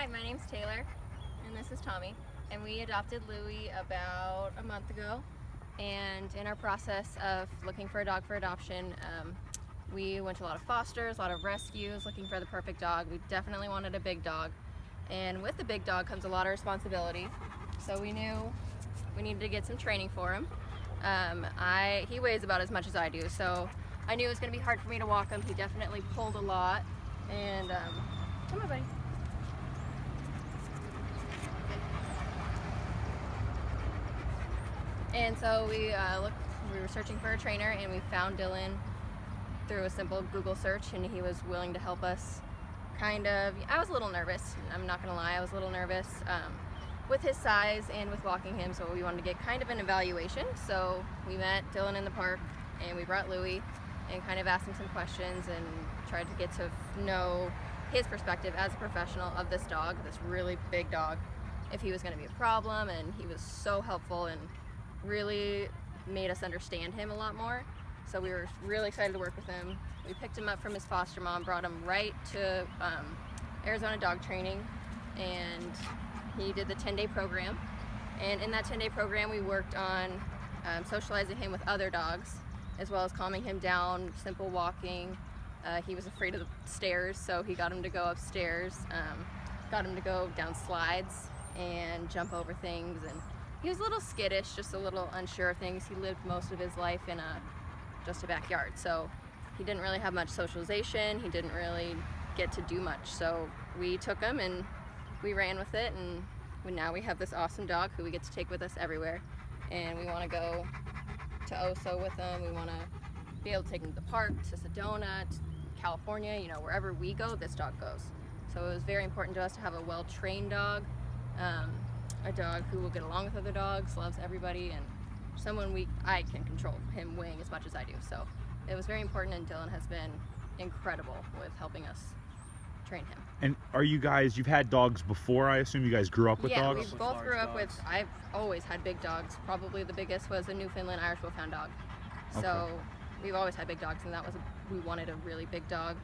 Hi, my name's Taylor, and this is Tommy, and we adopted Louie about a month ago. And in our process of looking for a dog for adoption, we went to a lot of fosters, a lot of rescues, looking for the perfect dog. We definitely wanted a big dog, and with the big dog comes a lot of responsibility. So we knew we needed to get some training for him. He weighs about as much as I do, so I knew it was going to be hard for me to walk him. He definitely pulled a lot, and come on, buddy. And so we were searching for a trainer, and we found Dylan through a simple Google search, and he was willing to help us. I was a little nervous, I'm not gonna lie, I was a little nervous with his size and with walking him, so we wanted to get kind of an evaluation. So we met Dylan in the park, and we brought Louie and kind of asked him some questions and tried to get to know his perspective as a professional of this dog, this really big dog, if he was gonna be a problem. And he was so helpful and really made us understand him a lot more. So we were really excited to work with him. We picked him up from his foster mom, brought him right to Arizona dog training, and he did the 10-day program. And in that 10-day program, we worked on socializing him with other dogs, as well as calming him down, simple walking. He was afraid of the stairs, so he got him to go upstairs, got him to go down slides and jump over things. And he was a little skittish, just a little unsure of things. He lived most of his life in just a backyard, so he didn't really have much socialization. He didn't really get to do much. So we took him and we ran with it, and now we have this awesome dog who we get to take with us everywhere. And we want to go to Oso with him. We want to be able to take him to the park, to Sedona, to California, wherever we go, this dog goes. So it was very important to us to have a well-trained dog. A dog who will get along with other dogs, loves everybody, and someone I can control him weighing as much as I do. So it was very important, and Dylan has been incredible with helping us train him. And you've had dogs before, I assume? You guys grew up with dogs? Yeah, we both grew up with, I've always had big dogs. Probably the biggest was a Newfoundland Irish Wolfhound dog. Okay. So we've always had big dogs, and we wanted a really big dog.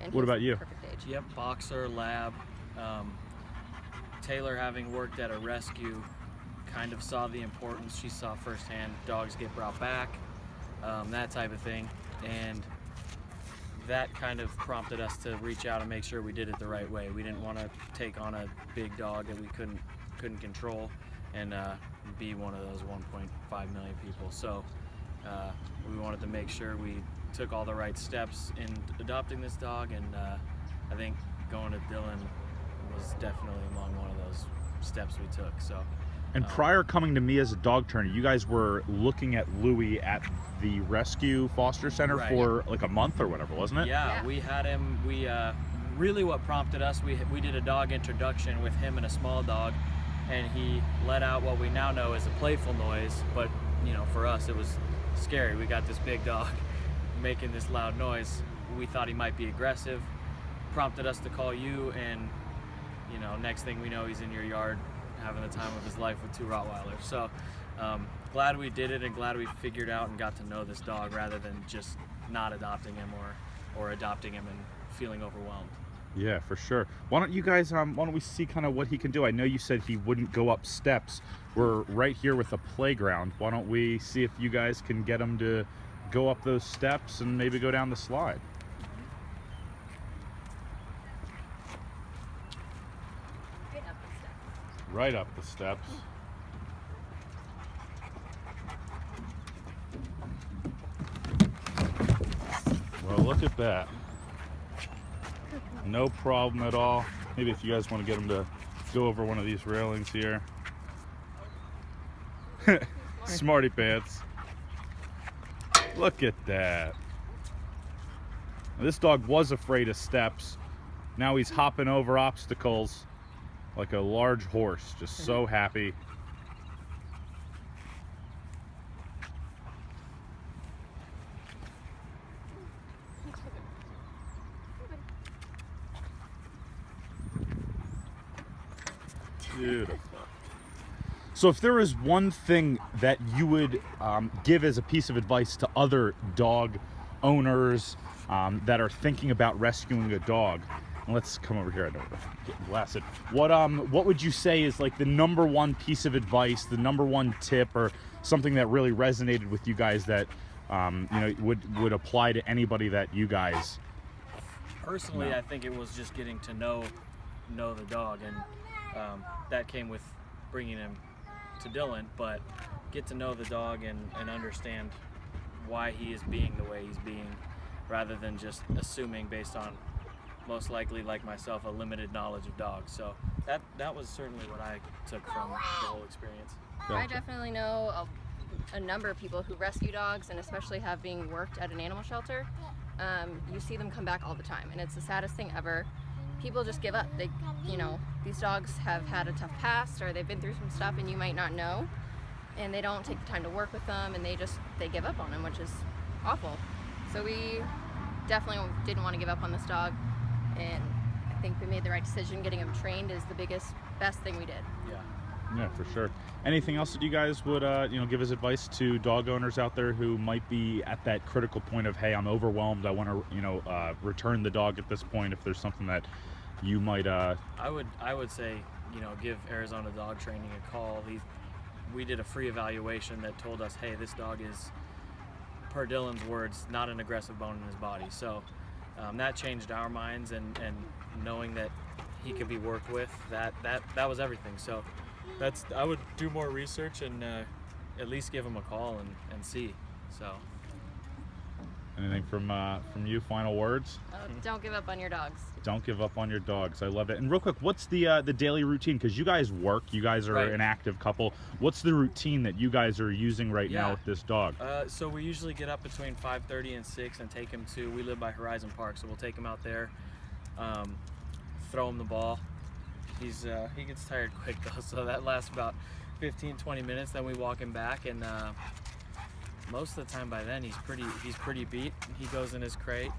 And what about you? Perfect age. Yep, boxer, lab. Taylor, having worked at a rescue, kind of saw the importance. She saw firsthand dogs get brought back, that type of thing, and that kind of prompted us to reach out and make sure we did it the right way. We didn't want to take on a big dog that we couldn't control and be one of those 1.5 million people. So we wanted to make sure we took all the right steps in adopting this dog, and I think going to Dylan was definitely among one of those steps we took. So, and prior coming to me as a dog trainer, you guys were looking at Louie at the rescue foster center for like a month or whatever, wasn't it? Yeah, we had him. We really what prompted us, we did a dog introduction with him and a small dog, and he let out what we now know is a playful noise, but for us it was scary. We got this big dog making this loud noise. We thought he might be aggressive, prompted us to call you, and next thing we know, he's in your yard having the time of his life with 2 Rottweilers. So glad we did it, and glad we figured out and got to know this dog rather than just not adopting him or adopting him and feeling overwhelmed. Yeah, for sure. Why don't you guys, why don't we see kind of what he can do? I know you said he wouldn't go up steps. We're right here with a playground. Why don't we see if you guys can get him to go up those steps and maybe go down the slide? Right up the steps. Well, look at that. No problem at all. Maybe if you guys want to get him to go over one of these railings here. Smarty pants. Look at that. Now, this dog was afraid of steps. Now he's hopping over obstacles like a large horse, just so happy. Beautiful. So if there is one thing that you would give as a piece of advice to other dog owners that are thinking about rescuing a dog, And let's come over here. I know we're getting blasted. What would you say is like the number one piece of advice, the number one tip, or something that really resonated with you guys that you know, would apply to anybody that you guys Personally, know? I think it was just getting to know the dog, and that came with bringing him to Dylan. But get to know the dog and understand why he is being the way he's being, rather than just assuming based on, most likely like myself, a limited knowledge of dogs. So that was certainly what I took from the whole experience. I definitely know a number of people who rescue dogs, and especially having worked at an animal shelter, you see them come back all the time, and it's the saddest thing ever. People just give up. They, you know, these dogs have had a tough past, or they've been through some stuff and you might not know, and they don't take the time to work with them, and they give up on them, which is awful. So we definitely didn't want to give up on this dog, and I think we made the right decision. Getting him trained is the best thing we did. Yeah, for sure. Anything else that you guys would, you know, give as advice to dog owners out there who might be at that critical point of, hey, I'm overwhelmed, I want to, you know, return the dog at this point? If there's something that you might, I would say, you know, give Arizona Dog Training a call. We did a free evaluation that told us, hey, this dog is, per Dylan's words, not an aggressive bone in his body. So that changed our minds, and knowing that he could be worked with, that was everything. So I would do more research and at least give him a call and see. So anything from you? Final words? Don't give up on your dogs. Don't give up on your dogs. I love it. And real quick, what's the daily routine? Because you guys work, you guys are an active couple. What's the routine that you guys are using right now with this dog? So we usually get up between 5:30 and 6 and take him to, we live by Horizon Park, so we'll take him out there, throw him the ball. He gets tired quick though, so that lasts about 15-20 minutes. Then we walk him back, and most of the time by then he's pretty beat. He goes in his crate.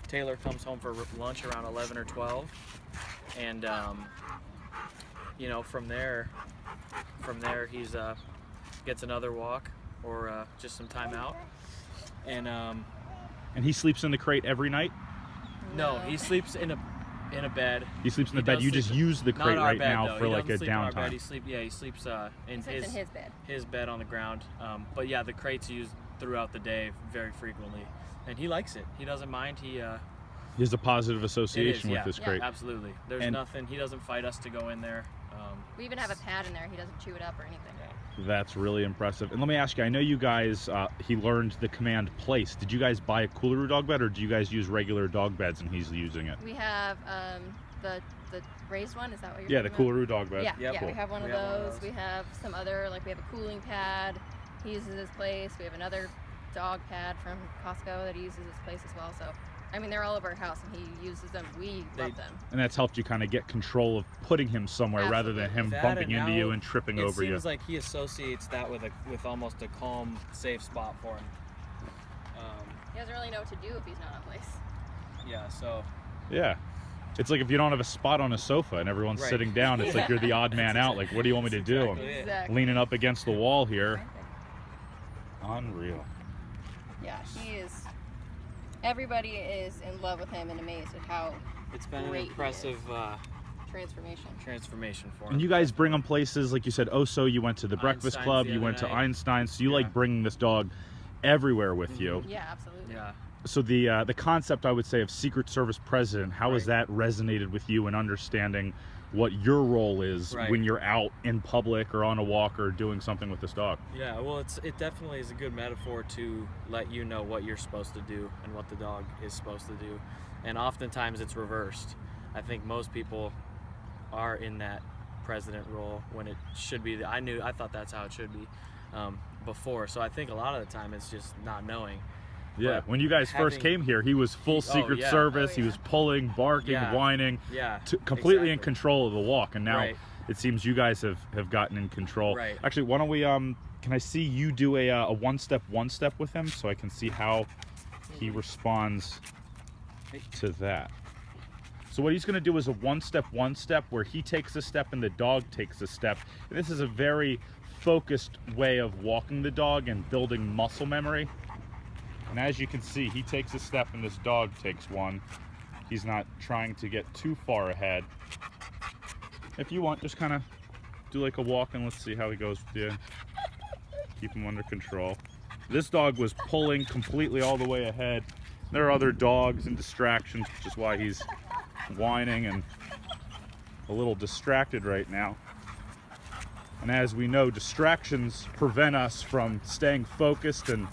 Taylor comes home for lunch around 11 or 12, and you know, from there he's gets another walk or just some time out, and he sleeps in the crate every night? No, he sleeps in a bed. He sleeps in the bed. You just use the crate right now for like a downtime. He sleeps in his bed on the ground. But yeah, the crate's used throughout the day very frequently, and he likes it. He doesn't mind. He has a positive association with this crate. Absolutely. There's nothing. He doesn't fight us to go in there. We even have a pad in there. He doesn't chew it up or anything. That's really impressive. And let me ask you, I know you guys, he learned the command place. Did you guys buy a Coolaroo dog bed, or do you guys use regular dog beds and he's using it? We have the raised one. Is that what you're Yeah, the talking about? Coolaroo dog bed. Yeah, Cool. we have one of those. We have some other, like we have a cooling pad. He uses his place. We have another dog pad from Costco that he uses his place as well. So, I mean, they're all over our house, and he uses them. We love them. And that's helped you kind of get control of putting him somewhere rather than him bumping into you and tripping over you. It seems like he associates that with almost a calm, safe spot for him. He doesn't really know what to do if he's not on place. Yeah, so. Yeah. It's like if you don't have a spot on a sofa and everyone's sitting down, it's like you're the odd man out. Like, what do you want me to do? I'm leaning up against the wall here. Unreal. Yeah, he is. Everybody is in love with him and amazed at how it's been an impressive transformation for him. And you guys bring him places, like you said, so you went to the Breakfast Club, you went to Einstein, so you like bringing this dog everywhere with you. Yeah, absolutely. Yeah. So the concept, I would say, of Secret Service President, how has that resonated with you in understanding what your role is when you're out in public or on a walk or doing something with this dog? Yeah, well, it definitely is a good metaphor to let you know what you're supposed to do and what the dog is supposed to do. And oftentimes it's reversed. I think most people are in that president role when it should be. I thought that's how it should be before. So I think a lot of the time it's just not knowing. Yeah, when you guys first came here, he was full Secret Service. He was pulling, barking, whining, completely in control of the walk. And now it seems you guys have gotten in control. Right. Actually, why don't we, can I see you do a one-step with him so I can see how he responds to that? So what he's going to do is a one-step where he takes a step and the dog takes a step. And this is a very focused way of walking the dog and building muscle memory. And as you can see, he takes a step and this dog takes one. He's not trying to get too far ahead. If you want, just kind of do like a walk and let's see how he goes with you. Keep him under control. This dog was pulling completely all the way ahead. There are other dogs and distractions, which is why he's whining and a little distracted right now. And as we know, distractions prevent us from staying focused and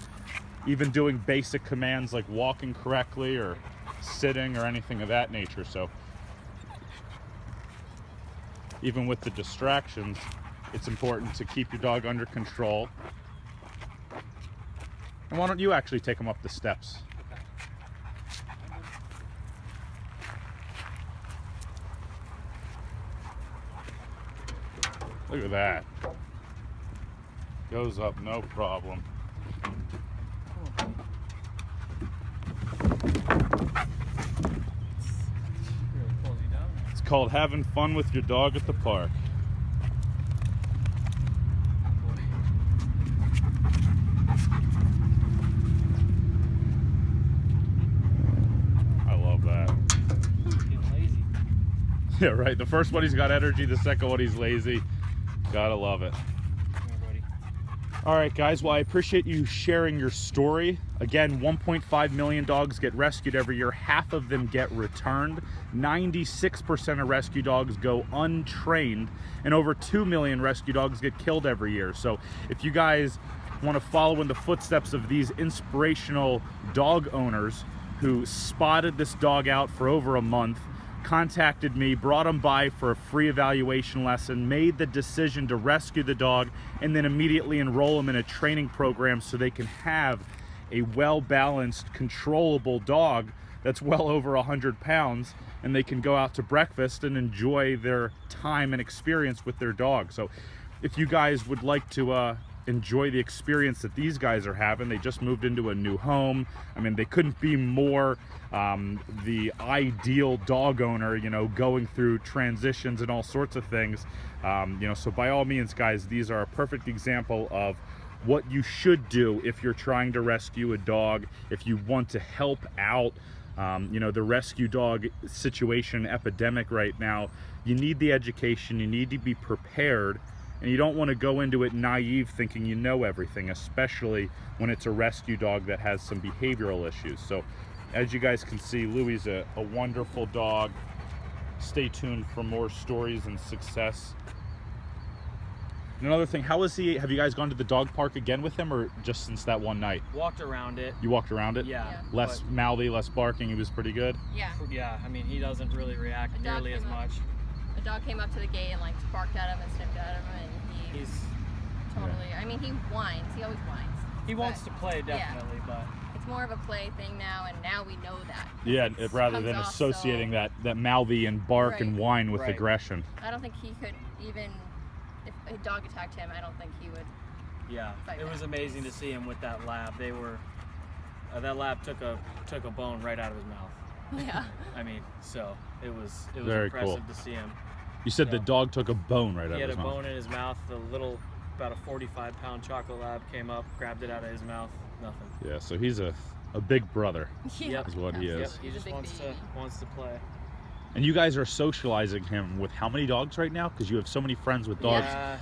even doing basic commands like walking correctly or sitting or anything of that nature. So even with the distractions, it's important to keep your dog under control. And why don't you actually take him up the steps? Look at that. Goes up, no problem. It's called having fun with your dog at the park. I love that. Lazy. Yeah, right. The first one he's got energy, the second one he's lazy. Gotta love it. All right, guys. Well, I appreciate you sharing your story. Again, 1.5 million dogs get rescued every year. Half of them get returned. 96% of rescue dogs go untrained, and over 2 million rescue dogs get killed every year. So if you guys want to follow in the footsteps of these inspirational dog owners who spotted this dog out for over a month, contacted me, brought him by for a free evaluation lesson, made the decision to rescue the dog, and then immediately enroll him in a training program so they can have a well-balanced, controllable dog that's well over 100 pounds, and they can go out to breakfast and enjoy their time and experience with their dog. So if you guys would like to enjoy the experience that these guys are having, they just moved into a new home. I mean, they couldn't be more the ideal dog owner, you know, going through transitions and all sorts of things. You know, so by all means, guys, these are a perfect example of what you should do if you're trying to rescue a dog, if you want to help out. You know, the rescue dog situation epidemic right now, you need the education, you need to be prepared, and you don't want to go into it naive thinking you know everything, especially when it's a rescue dog that has some behavioral issues. So as you guys can see, Louie's a wonderful dog. Stay tuned for more stories and success. And another thing, how is he? Have you guys gone to the dog park again with him, or just since that one night? Walked around it. You walked around it? Yeah. Less mouthy, less barking, he was pretty good? Yeah. Yeah, I mean, he doesn't really react nearly as much. A dog came up to the gate and like barked at him and sniffed at him, and He's totally, I mean, he whines. He always whines. He wants to play, definitely, but It's more of a play thing now, and now we know that. Yeah, rather comes than off, associating so- that mouthy and bark Right. and whine with Right. aggression. I don't think he could even, if a dog attacked him, I don't think he would. yeah, Fight it was back. amazing to see him with that lab. They were that lab took a bone right out of his mouth. Yeah. I mean, so it was Very impressive cool. to see him. You said the Yeah. dog took a bone right out He of had his a mouth. bone in his mouth. The little, about a 45-pound chocolate lab came up, grabbed it out of his mouth. Nothing. Yeah, so he's a big brother. Yeah. Is what he Yep, is. he He's a just big wants baby. to play. And you guys are socializing him with how many dogs right now? Because you have so many friends with dogs. Yeah,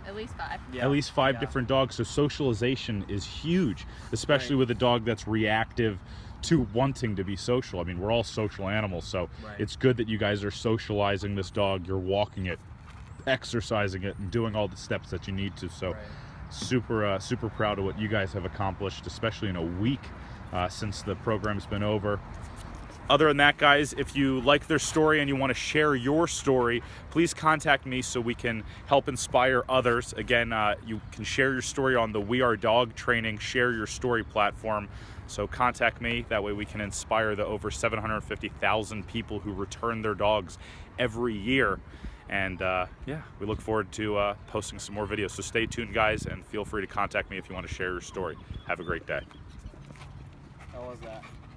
At least 5. yeah, At least 5 yeah. different dogs. So socialization is huge, especially Right. with a dog that's reactive to wanting to be social. I mean, we're all social animals, so Right. it's good that you guys are socializing this dog. You're walking it, exercising it, and doing all the steps that you need to. So Right. super proud of what you guys have accomplished, especially in a week since the program's been over. Other than that, guys, if you like their story and you want to share your story, please contact me so we can help inspire others. Again, you can share your story on the We Are Dog Training Share Your Story platform. So contact me. That way we can inspire the over 750,000 people who return their dogs every year. And yeah, we look forward to posting some more videos. So stay tuned, guys, and feel free to contact me if you want to share your story. Have a great day. How was that?